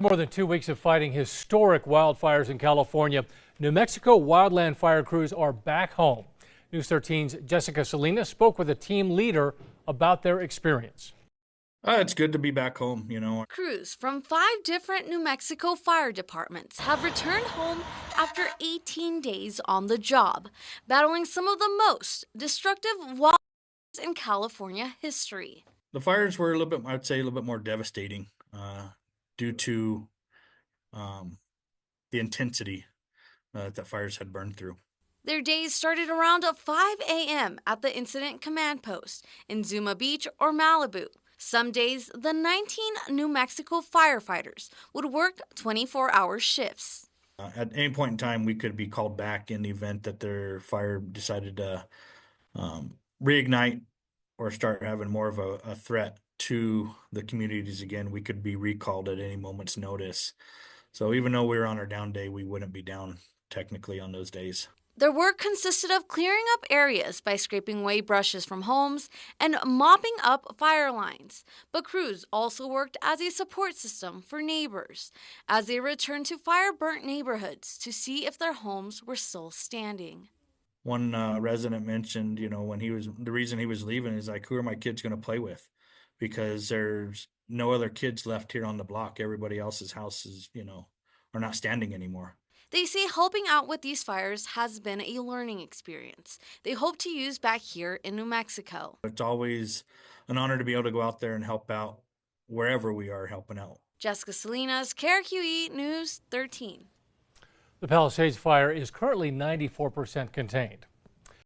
More than 2 weeks of fighting historic wildfires in California, New Mexico wildland fire crews are back home. News 13's Jessica Salinas spoke with a team leader about their experience. It's good to be back home. Crews from 5 different New Mexico fire departments have returned home after 18 days on the job, battling some of the most destructive wildfires in California history. The fires were I'd say a little bit more devastating due to the intensity that fires had burned through. Their days started around 5 a.m. at the incident command post in Zuma Beach or Malibu. Some days, the 19 New Mexico firefighters would work 24-hour shifts. At any point in time, we could be called back in the event that their fire decided to reignite or start having more of a threat to the communities again. We could be recalled at any moment's notice. So even though we were on our down day, we wouldn't be down technically on those days. Their work consisted of clearing up areas by scraping away brushes from homes and mopping up fire lines. But crews also worked as a support system for neighbors as they returned to fire-burnt neighborhoods to see if their homes were still standing. One resident mentioned, the reason he was leaving is like, who are my kids going to play with? Because there's no other kids left here on the block. Everybody else's houses, are not standing anymore. They say helping out with these fires has been a learning experience they hope to use back here in New Mexico. It's always an honor to be able to go out there and help out wherever we are helping out. Jessica Salinas, KRQE News 13. The Palisades fire is currently 94% contained.